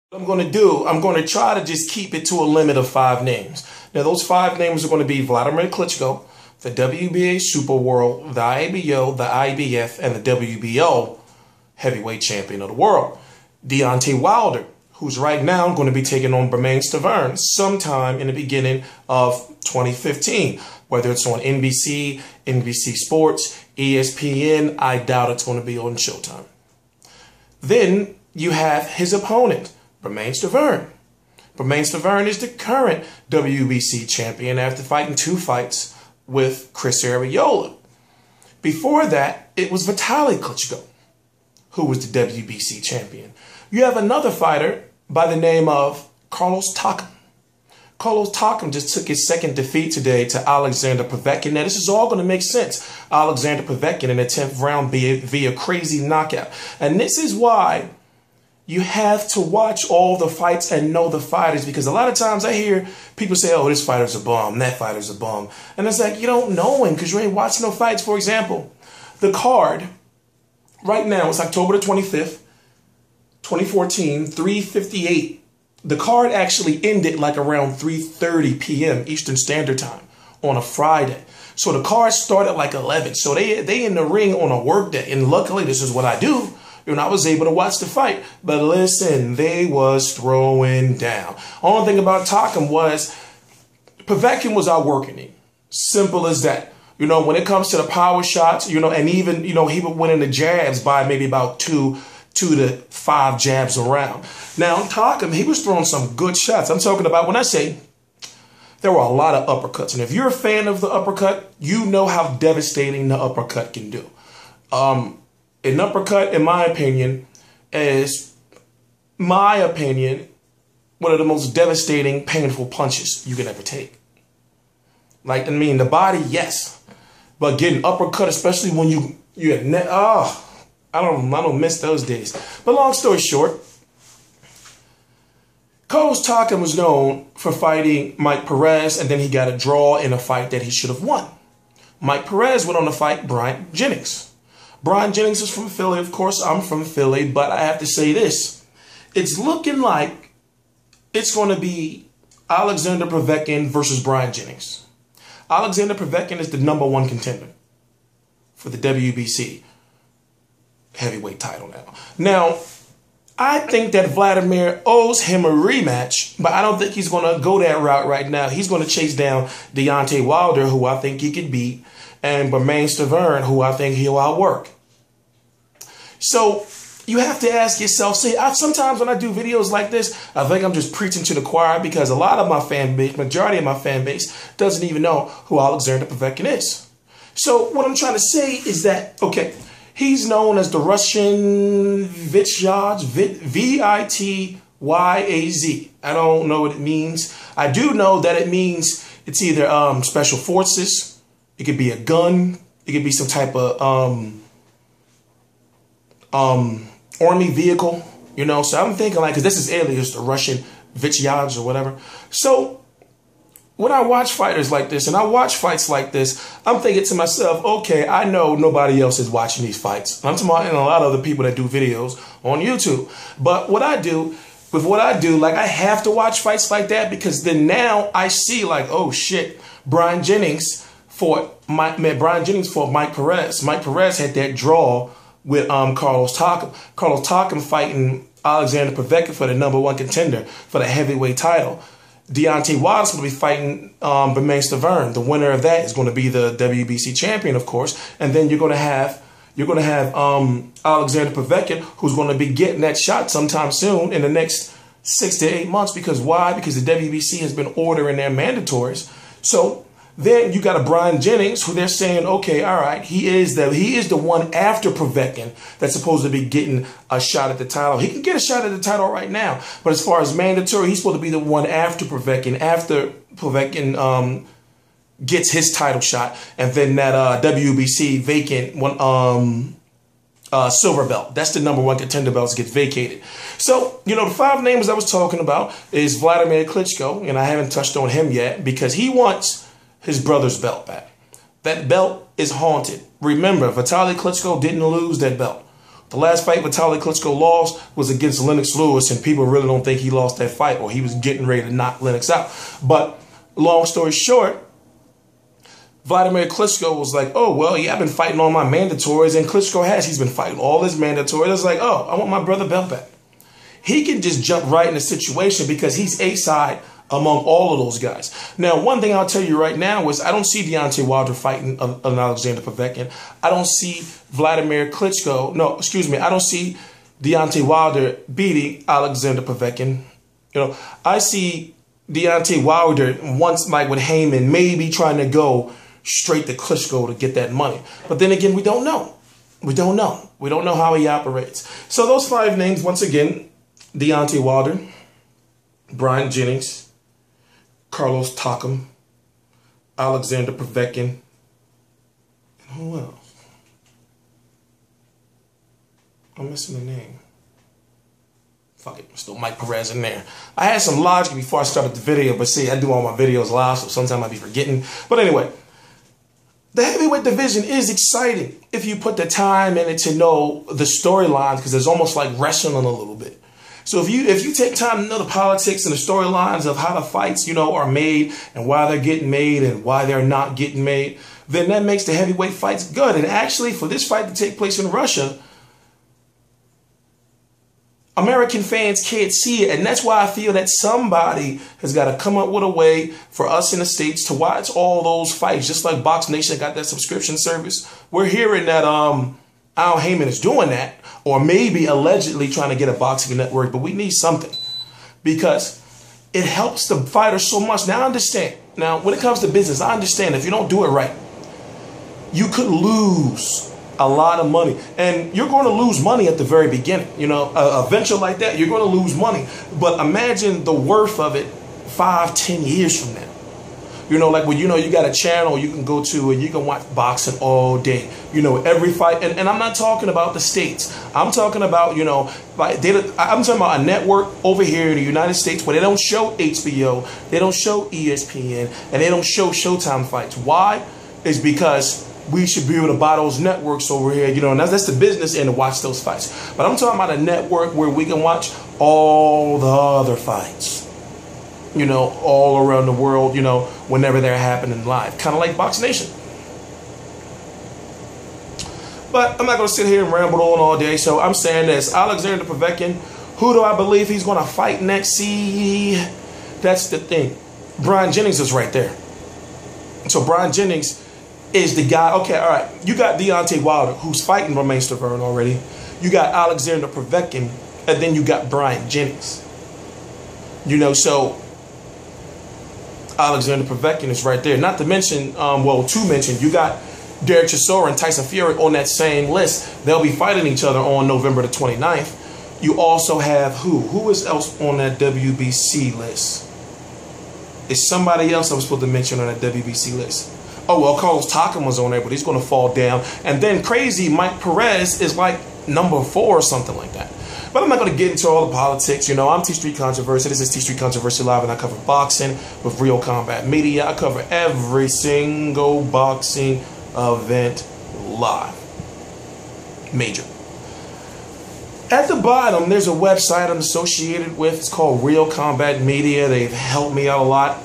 What I'm going to do, I'm going to try to just keep it to a limit of 5 names. Now, those 5 names are going to be Vladimir Klitschko, the WBA Super World, the IBO, the IBF, and the WBO Heavyweight Champion of the World. Deontay Wilder, who's right now going to be taking on Bermane Stiverne sometime in the beginning of 2015. Whether it's on NBC, NBC Sports, ESPN, I doubt it's going to be on Showtime. Then you have his opponent, Bermane Stiverne. Bermane Stiverne is the current WBC champion after fighting 2 fights with Chris Arreola. Before that, it was Vitaly Klitschko, who was the WBC champion. You have another fighter by the name of Calos Takam. Calos Takam just took his 2nd defeat today to Alexander Povetkin. Now, this is all going to make sense. Alexander Povetkin in the 10th round via crazy knockout. And this is why you have to watch all the fights and know the fighters, because a lot of times I hear people say, oh, this fighter's a bum, that fighter's a bum. And it's like, you don't know him because you ain't watching no fights. For example, the card right now is October the 25th, 2014, 3:58. The card actually ended like around 3:30 p.m. Eastern Standard Time on a Friday. So the card started like 11. So they in the ring on a work day. And luckily, this is what I do. And I was able to watch the fight. But listen, they was throwing down. Only thing about Takam was Povetkin was outworking him. Simple as that. You know, when it comes to the power shots, you know, and even, you know, he would win in the jabs by maybe about 2 to 5 jabs around. Now, Takam, he was throwing some good shots. I'm talking about, when I say there were a lot of uppercuts. And if you're a fan of the uppercut, you know how devastating the uppercut can do. An uppercut, in my opinion, is, one of the most devastating, painful punches you can ever take. Like, I mean, the body, yes. But getting uppercut, especially when you're net, I don't miss those days. But long story short, Calos Takam was known for fighting Mike Perez, and then he got a draw in a fight that he should have won. Mike Perez went on to fight Bryant Jennings. Bryant Jennings is from Philly. Of course, I'm from Philly, but I have to say this. It's looking like it's going to be Alexander Povetkin versus Bryant Jennings. Alexander Povetkin is the #1 contender for the WBC heavyweight title now. Now, I think that Vladimir owes him a rematch, but I don't think he's going to go that route right now. He's going to chase down Deontay Wilder, who I think he could beat, and Bermane Stiverne, who I think he'll outwork. So you have to ask yourself, see, sometimes when I do videos like this, I think I'm just preaching to the choir, because a lot of my fan base, majority of my fan base, doesn't even know who Alexander Povetkin is. So what I'm trying to say is that, okay, he's known as the Russian Vityaz, V-I-T-Y-A-Z. I don't know what it means. I do know that it means it's either special forces, it could be a gun, it could be some type of army vehicle, you know. So I'm thinking, like, because this is alias, the Russian Vityaz or whatever. So when I watch fighters like this and I watch fights like this, I'm thinking to myself, okay, I know nobody else is watching these fights. I'm talking about a lot of other people that do videos on YouTube. But what I do, like, I have to watch fights like that, because then now I see, like, oh shit, Bryant Jennings fought Mike Perez. Mike Perez had that draw with Calos Takam. Calos Takam fighting Alexander Povetkin for the #1 contender for the heavyweight title. Deontay Wilder's going to be fighting Bermane Stiverne. The winner of that is going to be the WBC champion, of course. And then you're going to have Alexander Povetkin, who's going to be getting that shot sometime soon in the next 6 to 8 months. Because why? Because the WBC has been ordering their mandatories. So then you got a Bryant Jennings, who they're saying, okay, all right, he is the one after Povetkin that's supposed to be getting a shot at the title. He can get a shot at the title right now, but as far as mandatory, he's supposed to be the one after Povetkin gets his title shot, and then that WBC vacant one silver belt. That's the #1 contender belts gets vacated. So, you know, the 5 names I was talking about is Vladimir Klitschko, and I haven't touched on him yet because he wants his brother's belt back. That belt is haunted. Remember, Vitaly Klitschko didn't lose that belt. The last fight Vitaly Klitschko lost was against Lennox Lewis, and people really don't think he lost that fight or he was getting ready to knock Lennox out. But long story short, Vladimir Klitschko was like, oh, well, yeah, I've been fighting all my mandatories, and Klitschko he's been fighting all his mandatories. It's like, oh, I want my brother belt back. He can just jump right in the situation because he's A-side among all of those guys. Now, one thing I'll tell you right now is I don't see Deontay Wilder fighting an Alexander Povetkin. I don't see Vladimir Klitschko. No, excuse me. I don't see Deontay Wilder beating Alexander Povetkin. You know, I see Deontay Wilder once, like with Heyman, maybe trying to go straight to Klitschko to get that money. But then again, we don't know. We don't know. We don't know how he operates. So those 5 names, once again, Deontay Wilder, Bryant, Jennings, Calos, Takam, Alexander Povetkin, and who else? I'm missing a name. Fuck it, still Mike Perez in there. I had some logic before I started the video, but see, I do all my videos live, so sometimes I be forgetting. But anyway, the heavyweight division is exciting if you put the time in it to know the storylines, because it's almost like wrestling a little bit. So if you take time to know the politics and the storylines of how the fights, you know, are made and why they're getting made and why they're not getting made, then that makes the heavyweight fights good. And actually, for this fight to take place in Russia, American fans can't see it. And that's why I feel that somebody has got to come up with a way for us in the States to watch all those fights. Just like Box Nation got that subscription service. We're hearing that Al Heyman is doing that, or maybe allegedly trying to get a boxing network. But we need something because it helps the fighter so much. Now, I understand. Now, when it comes to business, I understand if you don't do it right, you could lose a lot of money, and you're going to lose money at the very beginning. You know, a venture like that, you're going to lose money, but imagine the worth of it 5-10 years from now. You know, like when you know you got a channel you can go to and you can watch boxing all day. You know, every fight, and I'm not talking about the States. I'm talking about, you know, like I'm talking about a network over here in the United States where they don't show HBO, they don't show ESPN, and they don't show Showtime fights. Why? It's because we should be able to buy those networks over here, you know, and that's the business end to watch those fights. But I'm talking about a network where we can watch all the other fights, you know, all around the world, you know, whenever they're happening live. Kind of like Box Nation. But I'm not going to sit here and ramble on all day, so I'm saying this. Alexander Povetkin, who do I believe he's going to fight next? See, that's the thing. Bryant Jennings is right there. So Bryant Jennings is the guy. Okay, all right. You got Deontay Wilder, who's fighting Romain Stiverne already. You got Alexander Povetkin, and then you got Bryant Jennings. You know, so Alexander Povetkin is right there. Not to mention, to mention, you got Derek Chisora and Tyson Fury on that same list. They'll be fighting each other on November the 29th. You also have who? Who is else on that WBC list? Is somebody else I was supposed to mention on that WBC list? Oh, well, Carlos Takam was on there, but he's going to fall down. And then crazy Mike Perez is like number 4 or something like that. But I'm not going to get into all the politics. You know, I'm T-Street Controversy. This is T-Street Controversy Live, and I cover boxing with Real Combat Media. I cover every single boxing event live. Major. At the bottom, there's a website I'm associated with. It's called Real Combat Media. They've helped me out a lot.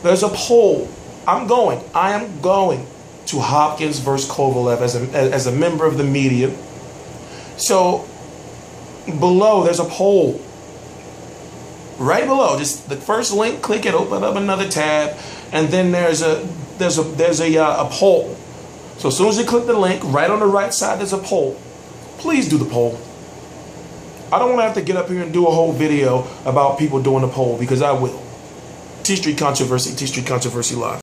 There's a poll. I am going to Hopkins versus Kovalev as a member of the media. So below there's a poll. Right below, just the first link, click it, open up another tab, and then there's a poll. So as soon as you click the link, right on the right side there's a poll. Please do the poll. I don't want to have to get up here and do a whole video about people doing the poll, because I will. T-Street Controversy Live.